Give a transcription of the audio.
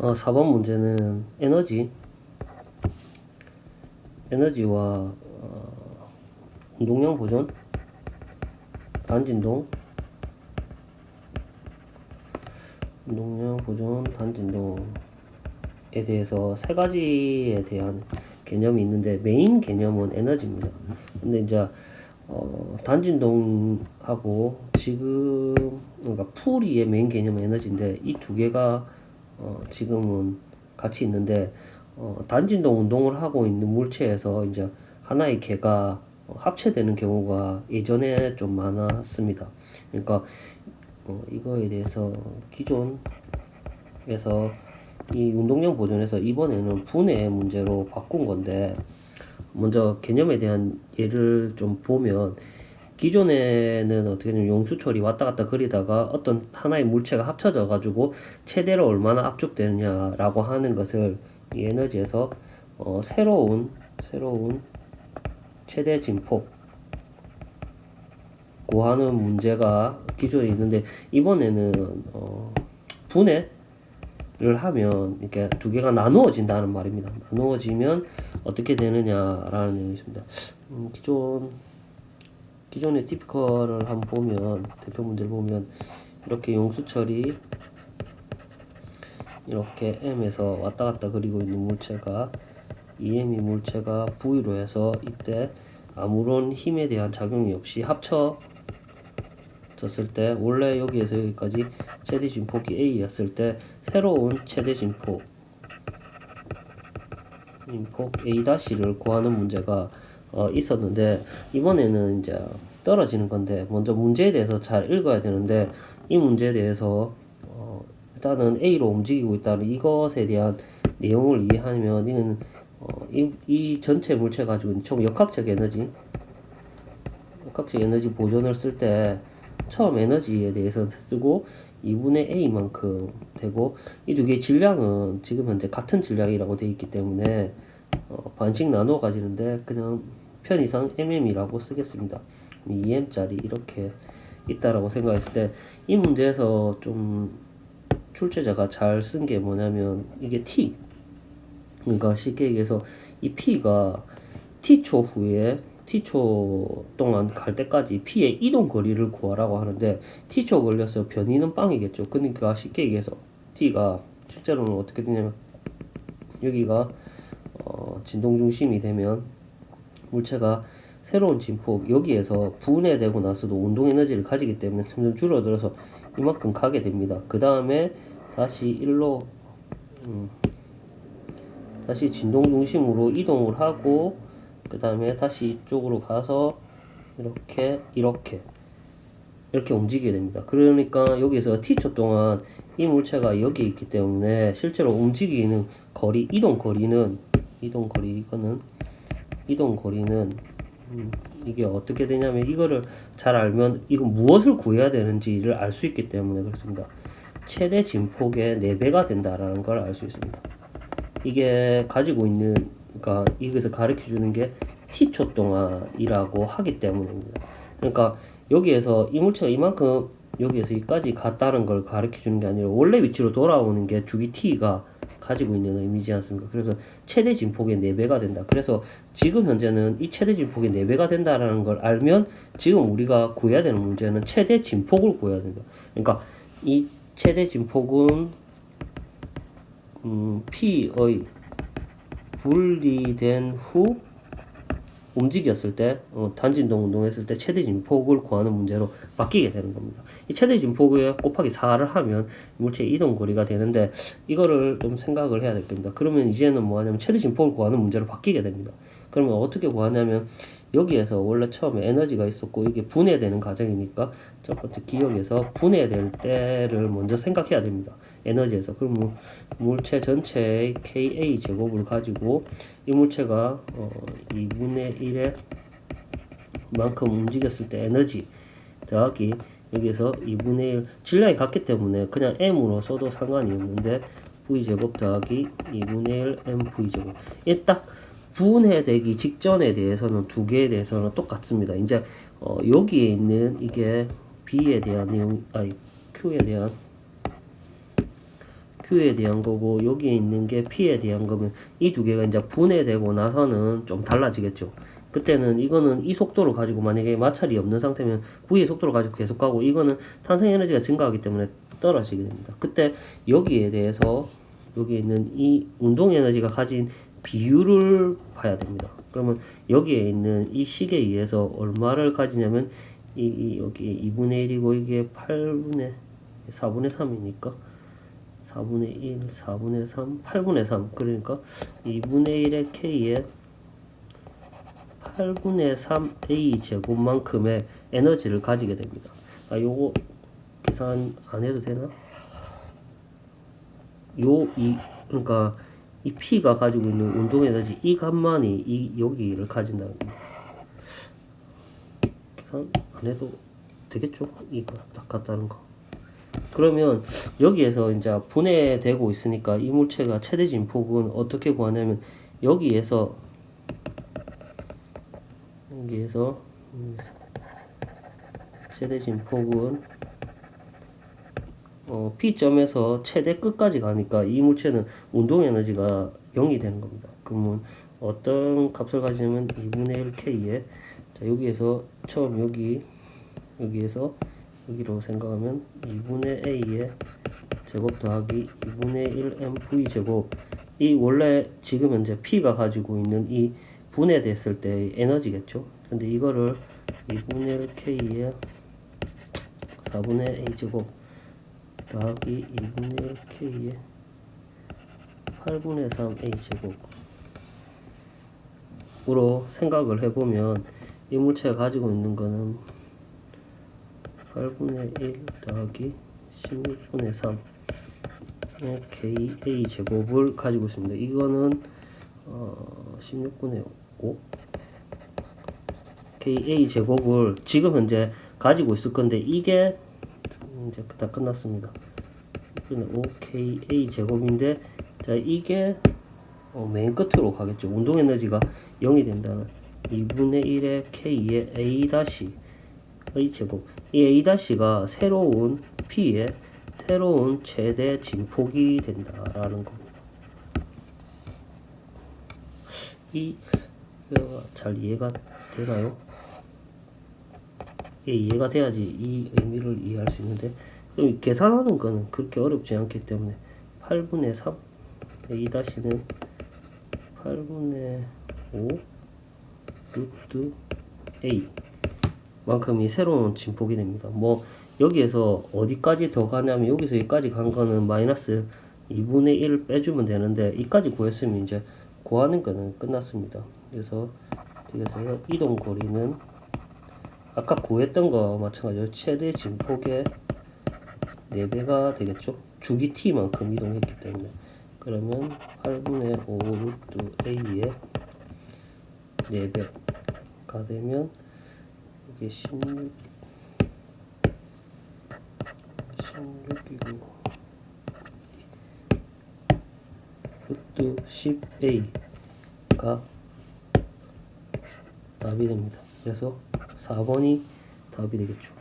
4번 문제는 에너지와 운동량 보존, 단진동, 운동량 보존, 단진동에 대해서 세 가지에 대한 개념이 있는데 메인 개념은 에너지입니다. 근데 이제 단진동하고 지금 그러니까 풀이의 메인 개념은 에너지인데 이 두 개가 지금은 같이 있는데 단진동 운동을 하고 있는 물체에서 이제 하나의 개가 합체되는 경우가 예전에 좀 많았습니다. 그러니까 이거에 대해서 기존에서 이 운동량 보존에서 이번에는 분해 문제로 바꾼 건데 먼저 개념에 대한 예를 좀 보면 기존에는 어떻게 되냐면 용수 처리 왔다 갔다 그리다가 어떤 하나의 물체가 합쳐져 가지고 최대로 얼마나 압축되느냐라고 하는 것을 이 에너지에서 새로운 최대 진폭 구하는 문제가 기존에 있는데 이번에는 분해를 하면 이렇게 두 개가 나누어진다는 말입니다. 나누어지면 어떻게 되느냐라는 내용이 있습니다. 기존의 티피컬을 한번 보면 대표 문제를 보면 이렇게 용수철이 이렇게 M에서 왔다 갔다 그리고 있는 물체가 EM이 물체가 V로 해서 이때 아무런 힘에 대한 작용이 없이 합쳐졌을 때 원래 여기에서 여기까지 최대 진폭이 A였을 때 새로운 최대 진폭 A-를 구하는 문제가 있었는데 이번에는 이제 떨어지는 건데 먼저 문제에 대해서 잘 읽어야 되는데 이 문제에 대해서 일단은 A로 움직이고 있다는 이것에 대한 내용을 이해하면 이는 이 전체 물체 가지고 있는 총 역학적 에너지 보존을 쓸 때 처음 에너지에 대해서 쓰고 2분의 A만큼 되고 이 두 개의 질량은 지금 현재 같은 질량이라고 되어 있기 때문에 반씩 나누어 가지는데 그냥 편의상 mm이라고 쓰겠습니다. 2m짜리 이렇게 있다라고 생각했을 때 이 문제에서 좀 출제자가 잘 쓴 게 뭐냐면 이게 t 그러니까 쉽게 얘기해서 이 p가 t초 후에 t초 동안 갈 때까지 p의 이동 거리를 구하라고 하는데 t초 걸려서 변이는 빵이겠죠. 그러니까 쉽게 얘기해서 t가 실제로는 어떻게 되냐면 여기가 진동 중심이 되면 물체가 새로운 진폭 여기에서 분해되고 나서도 운동 에너지를 가지기 때문에 점점 줄어들어서 이만큼 가게 됩니다. 그 다음에 다시 일로 다시 진동 중심으로 이동을 하고 그 다음에 다시 이쪽으로 가서 이렇게 움직이게 됩니다. 그러니까 여기서 t초 동안 이 물체가 여기 있기 때문에 실제로 움직이는 거리, 이동 거리는 이게 어떻게 되냐면 이거를 잘 알면 이건 무엇을 구해야 되는지를 알 수 있기 때문에 그렇습니다. 최대 진폭의 4배가 된다라는 걸 알 수 있습니다. 이게 가지고 있는 그러니까 여기서 가르쳐 주는 게 t초 동안이라고 하기 때문입니다. 그러니까 여기에서 이 물체가 이만큼 여기에서 여기까지 갔다는 걸 가르쳐 주는 게 아니라 원래 위치로 돌아오는 게 주기 t가 가지고 있는 의미지 않습니까? 그래서 최대 진폭의 4배가 된다. 그래서 지금 현재는 이 최대 진폭의 4배가 된다라는 걸 알면 지금 우리가 구해야 되는 문제는 최대 진폭을 구해야 된다. 그러니까 이 최대 진폭은 P의 분리된 후 움직였을 때 단진동 운동했을 때 최대 진폭을 구하는 문제로 바뀌게 되는 겁니다. 이 최대 진폭에 곱하기 4를 하면 물체의 이동 거리가 되는데 이거를 좀 생각을 해야 될 겁니다. 그러면 이제는 뭐 하냐면 최대 진폭을 구하는 문제로 바뀌게 됩니다. 그러면 어떻게 구하냐면 여기에서 원래 처음에 에너지가 있었고 이게 분해되는 과정이니까 첫 번째 기억에서 분해될 때를 먼저 생각해야 됩니다. 에너지에서. 그럼 물체 전체의 Ka 제곱을 가지고 이 물체가 2분의 1의 만큼 움직였을 때 에너지 더하기 여기서 2분의 1 질량이 같기 때문에 그냥 m으로 써도 상관이 없는데 v제곱 더하기 2분의 1 mv제곱 이게 딱 분해되기 직전에 대해서는 두 개에 대해서는 똑같습니다. 이제 여기에 있는 이게 B에 대한 내용, Q에 Q에 대한 거고 여기에 있는 게 P에 대한 거면 이 두 개가 이제 분해되고 나서는 좀 달라지겠죠. 그때는 이거는 이 속도를 가지고 만약에 마찰이 없는 상태면 V의 속도를 가지고 계속 가고 이거는 탄성 에너지가 증가하기 때문에 떨어지게 됩니다. 그때 여기에 대해서 여기 있는 이 운동 에너지가 가진 비율을 봐야 됩니다. 그러면 여기에 있는 이 식에 의해서 얼마를 가지냐면 여기 2분의 1이고 이게 4분의 3이니까 4분의 1, 4분의 3, 8분의 3 그러니까 2분의 1의 K에 8분의 3 A 제곱만큼의 에너지를 가지게 됩니다. 요거 계산 안 해도 되나? 그러니까 이 P가 가지고 있는 운동 에너지 이 값만이 여기를 가진다는 겁니다. 계산 안 해도 되겠죠? 이거 딱 같다는 거. 그러면 여기에서 이제 분해되고 있으니까 이 물체가 최대 진폭은 어떻게 구하냐면 여기에서 최대 진폭은 P점에서 최대 끝까지 가니까 이 물체는 운동 에너지가 0이 되는 겁니다. 그러면 어떤 값을 가지냐면 2분의 1 K에 자 여기에서 처음 여기에서 여기로 생각하면 2분의 A의 제곱 더하기 2분의 1 MV 제곱 이 원래 지금 현재 P가 가지고 있는 이 분해됐을 때의 에너지겠죠. 근데 이거를 2분의 1 K에 4분의 A 제곱 더하기 2분의 1 K에 8분의 3 A 제곱으로 생각을 해보면 이 물체가 가지고 있는 거는 8분의 1 더하기 16분의 3 KA 제곱을 가지고 있습니다. 이거는 16분의 5 KA 제곱을 지금 현재 가지고 있을 건데 이게 이제 다 끝났습니다. 5 KA 제곱인데 자 이게 맨 끝으로 가겠죠. 운동 에너지가 0이 된다는 2분의 1의 K의 A 다시 A 제곱 이 A 다시가 새로운 P의 새로운 최대 진폭이 된다라는 겁니다. 이거 잘 이해가 되나요? 예, 이해가 돼야지 이 의미를 이해할 수 있는데 계산하는 거는 그렇게 어렵지 않기 때문에 8분의 3 A 다시는 8분의 5 루트 A 만큼이 새로운 진폭이 됩니다. 뭐 여기에서 어디까지 더 가냐면 여기서 여기까지 간 거는 마이너스 2분의 1을 빼주면 되는데 이까지 구했으면 이제 구하는 거는 끝났습니다. 그래서 이동 거리는 아까 구했던 거 마찬가지로 최대 진폭의 4배가 되겠죠. 주기 t만큼 이동했기 때문에 그러면 8분의 5 루트 a의 4배가 되면 이게 16이고 루트 10a가 답이 됩니다. 그래서 4번이 답이 되겠죠.